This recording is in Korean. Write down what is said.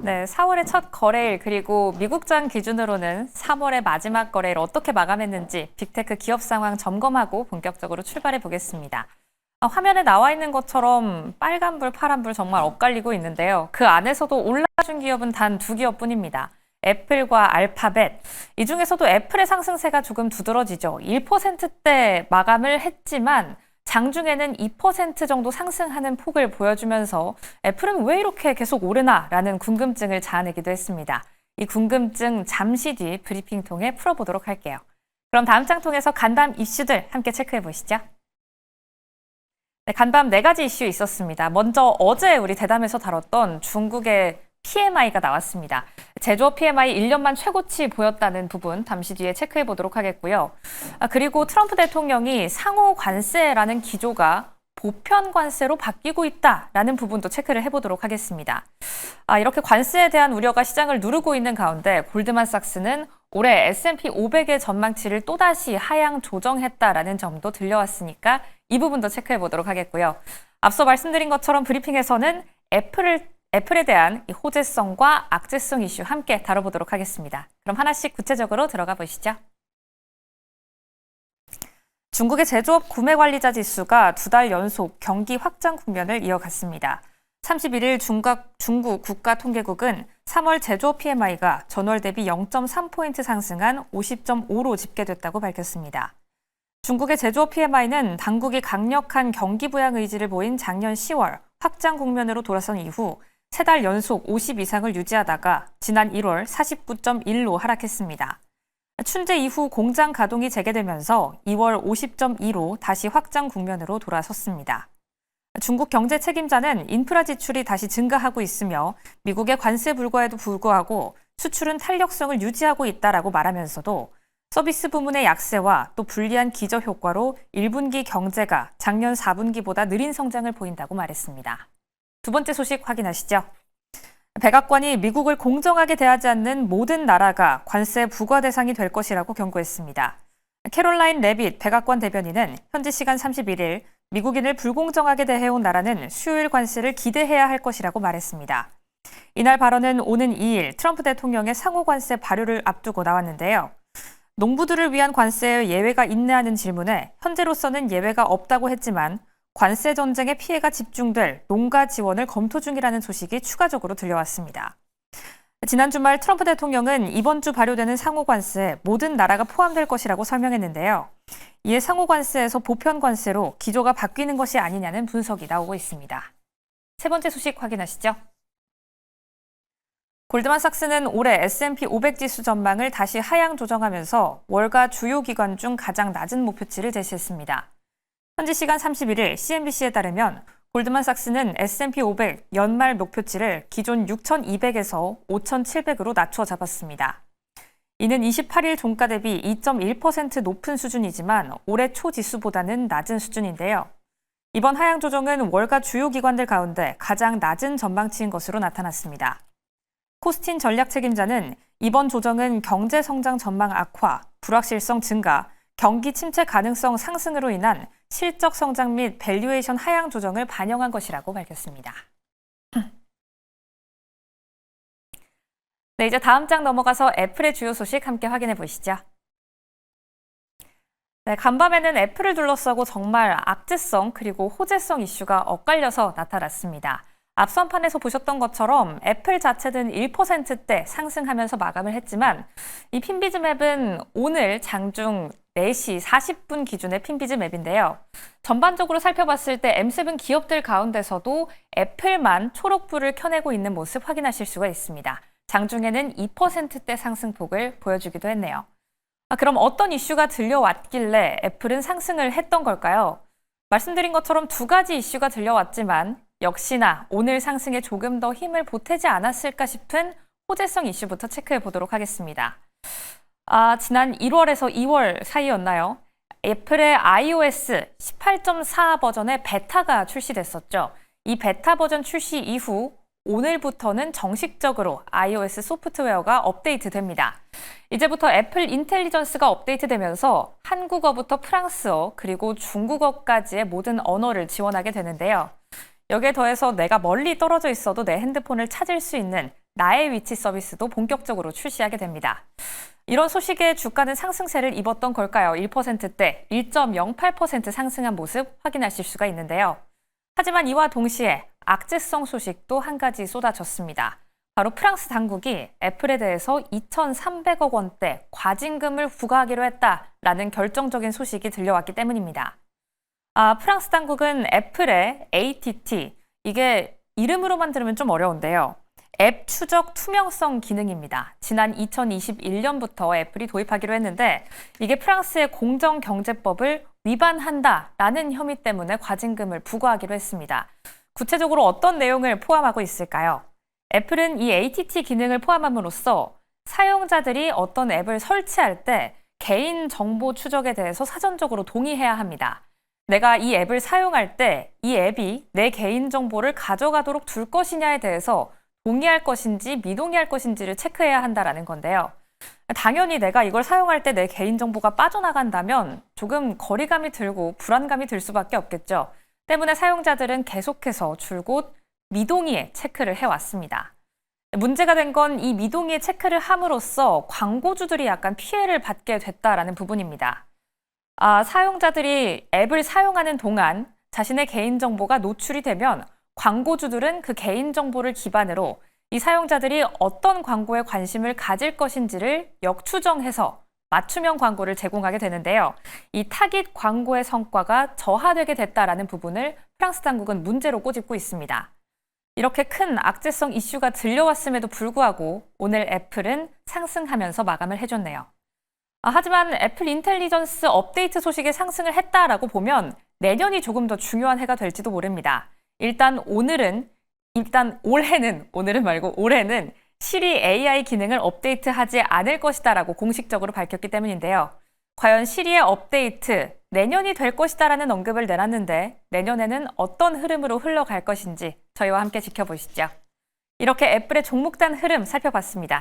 네, 4월의 첫 거래일 그리고 미국장 기준으로는 3월의 마지막 거래일 어떻게 마감했는지 빅테크 기업 상황 점검하고 본격적으로 출발해 보겠습니다. 화면에 나와 있는 것처럼 빨간불, 파란불 정말 엇갈리고 있는데요. 그 안에서도 올라준 기업은 단 두 기업뿐입니다. 애플과 알파벳. 이 중에서도 애플의 상승세가 조금 두드러지죠. 1%대 마감을 했지만 장중에는 2% 정도 상승하는 폭을 보여주면서 애플은 왜 이렇게 계속 오르나라는 궁금증을 자아내기도 했습니다. 이 궁금증 잠시 뒤 브리핑 통해 풀어보도록 할게요. 그럼 다음 장 통해서 간밤 이슈들 함께 체크해 보시죠. 네, 간밤 4가지 이슈 있었습니다. 먼저 어제 우리 대담에서 다뤘던 중국의 PMI가 나왔습니다. 제조업 PMI 1년만 최고치 보였다는 부분 잠시 뒤에 체크해 보도록 하겠고요. 그리고 트럼프 대통령이 상호 관세라는 기조가 보편 관세로 바뀌고 있다라는 부분도 체크를 해보도록 하겠습니다. 이렇게 관세에 대한 우려가 시장을 누르고 있는 가운데 골드만삭스는 올해 S&P 500의 전망치를 또다시 하향 조정했다라는 점도 들려왔으니까 이 부분도 체크해 보도록 하겠고요. 앞서 말씀드린 것처럼 브리핑에서는 애플에 대한 이 호재성과 악재성 이슈 함께 다뤄보도록 하겠습니다. 그럼 하나씩 구체적으로 들어가 보시죠. 중국의 제조업 구매관리자 지수가 2달 연속 경기 확장 국면을 이어갔습니다. 31일 중국 국가통계국은 3월 제조업 PMI가 전월 대비 0.3포인트 상승한 50.5로 집계됐다고 밝혔습니다. 중국의 제조업 PMI는 당국이 강력한 경기 부양 의지를 보인 작년 10월 확장 국면으로 돌아선 이후 3달 연속 50 이상을 유지하다가 지난 1월 49.1로 하락했습니다. 춘제 이후 공장 가동이 재개되면서 2월 50.2로 다시 확장 국면으로 돌아섰습니다. 중국 경제 책임자는 인프라 지출이 다시 증가하고 있으며 미국의 관세 불과에도 불구하고 수출은 탄력성을 유지하고 있다라고 말하면서도 서비스 부문의 약세와 또 불리한 기저 효과로 1분기 경제가 작년 4분기보다 느린 성장을 보인다고 말했습니다. 두 번째 소식 확인하시죠. 백악관이 미국을 공정하게 대하지 않는 모든 나라가 관세 부과 대상이 될 것이라고 경고했습니다. 캐롤라인 레빗 백악관 대변인은 현지 시간 31일 미국인을 불공정하게 대해온 나라는 수요일 관세를 기대해야 할 것이라고 말했습니다. 이날 발언은 오는 2일 트럼프 대통령의 상호 관세 발효를 앞두고 나왔는데요. 농부들을 위한 관세에 예외가 있냐는 질문에 현재로서는 예외가 없다고 했지만 관세 전쟁에 피해가 집중될 농가 지원을 검토 중이라는 소식이 추가적으로 들려왔습니다. 지난 주말 트럼프 대통령은 이번 주 발효되는 상호 관세에 모든 나라가 포함될 것이라고 설명했는데요. 이에 상호 관세에서 보편 관세로 기조가 바뀌는 것이 아니냐는 분석이 나오고 있습니다. 세 번째 소식 확인하시죠. 골드만삭스는 올해 S&P 500 지수 전망을 다시 하향 조정하면서 월가 주요 기관 중 가장 낮은 목표치를 제시했습니다. 현지 시간 31일 CNBC에 따르면 골드만삭스는 S&P 500 연말 목표치를 기존 6,200에서 5,700으로 낮춰 잡았습니다. 이는 28일 종가 대비 2.1% 높은 수준이지만 올해 초 지수보다는 낮은 수준인데요. 이번 하향 조정은 월가 주요 기관들 가운데 가장 낮은 전망치인 것으로 나타났습니다. 코스틴 전략 책임자는 이번 조정은 경제 성장 전망 악화, 불확실성 증가, 경기 침체 가능성 상승으로 인한 실적 성장 및 밸류에이션 하향 조정을 반영한 것이라고 밝혔습니다. 네, 이제 다음 장 넘어가서 애플의 주요 소식 함께 확인해 보시죠. 네, 간밤에는 애플을 둘러싸고 정말 악재성 그리고 호재성 이슈가 엇갈려서 나타났습니다. 앞서 한 판에서 보셨던 것처럼 애플 자체는 1%대 상승하면서 마감을 했지만 이 핀비즈맵은 오늘 장중 4시 40분 기준의 핀비즈맵인데요. 전반적으로 살펴봤을 때 M7 기업들 가운데서도 애플만 초록불을 켜내고 있는 모습 확인하실 수가 있습니다. 장중에는 2%대 상승폭을 보여주기도 했네요. 그럼 어떤 이슈가 들려왔길래 애플은 상승을 했던 걸까요? 말씀드린 것처럼 두 가지 이슈가 들려왔지만 역시나 오늘 상승에 조금 더 힘을 보태지 않았을까 싶은 호재성 이슈부터 체크해 보도록 하겠습니다. 지난 1월에서 2월 사이였나요? 애플의 iOS 18.4 버전의 베타가 출시됐었죠. 이 베타 버전 출시 이후 오늘부터는 정식적으로 iOS 소프트웨어가 업데이트됩니다. 이제부터 애플 인텔리전스가 업데이트되면서 한국어부터 프랑스어 그리고 중국어까지의 모든 언어를 지원하게 되는데요. 여기에 더해서 내가 멀리 떨어져 있어도 내 핸드폰을 찾을 수 있는 나의 위치 서비스도 본격적으로 출시하게 됩니다. 이런 소식에 주가는 상승세를 입었던 걸까요? 1%대 1.08% 상승한 모습 확인하실 수가 있는데요. 하지만 이와 동시에 악재성 소식도 한 가지 쏟아졌습니다. 바로 프랑스 당국이 애플에 대해서 2,300억 원대 과징금을 부과하기로 했다라는 결정적인 소식이 들려왔기 때문입니다. 프랑스 당국은 애플의 ATT, 이게 이름으로만 들으면 좀 어려운데요. 앱 추적 투명성 기능입니다. 지난 2021년부터 애플이 도입하기로 했는데 이게 프랑스의 공정경제법을 위반한다라는 혐의 때문에 과징금을 부과하기로 했습니다. 구체적으로 어떤 내용을 포함하고 있을까요? 애플은 이 ATT 기능을 포함함으로써 사용자들이 어떤 앱을 설치할 때 개인 정보 추적에 대해서 사전적으로 동의해야 합니다. 내가 이 앱을 사용할 때 이 앱이 내 개인 정보를 가져가도록 둘 것이냐에 대해서 동의할 것인지 미동의할 것인지를 체크해야 한다라는 건데요. 당연히 내가 이걸 사용할 때 내 개인정보가 빠져나간다면 조금 거리감이 들고 불안감이 들 수밖에 없겠죠. 때문에 사용자들은 계속해서 줄곧 미동의의 체크를 해왔습니다. 문제가 된 건 이 미동의의 체크를 함으로써 광고주들이 약간 피해를 받게 됐다라는 부분입니다. 사용자들이 앱을 사용하는 동안 자신의 개인정보가 노출이 되면 광고주들은 그 개인정보를 기반으로 이 사용자들이 어떤 광고에 관심을 가질 것인지를 역추정해서 맞춤형 광고를 제공하게 되는데요. 이 타깃 광고의 성과가 저하되게 됐다라는 부분을 프랑스 당국은 문제로 꼬집고 있습니다. 이렇게 큰 악재성 이슈가 들려왔음에도 불구하고 오늘 애플은 상승하면서 마감을 해줬네요. 하지만 애플 인텔리전스 업데이트 소식에 상승을 했다라고 보면 내년이 조금 더 중요한 해가 될지도 모릅니다. 올해는 시리 AI 기능을 업데이트하지 않을 것이다라고 공식적으로 밝혔기 때문인데요. 과연 시리의 업데이트, 내년이 될 것이다라는 언급을 내놨는데 내년에는 어떤 흐름으로 흘러갈 것인지 저희와 함께 지켜보시죠. 이렇게 애플의 종목단 흐름 살펴봤습니다.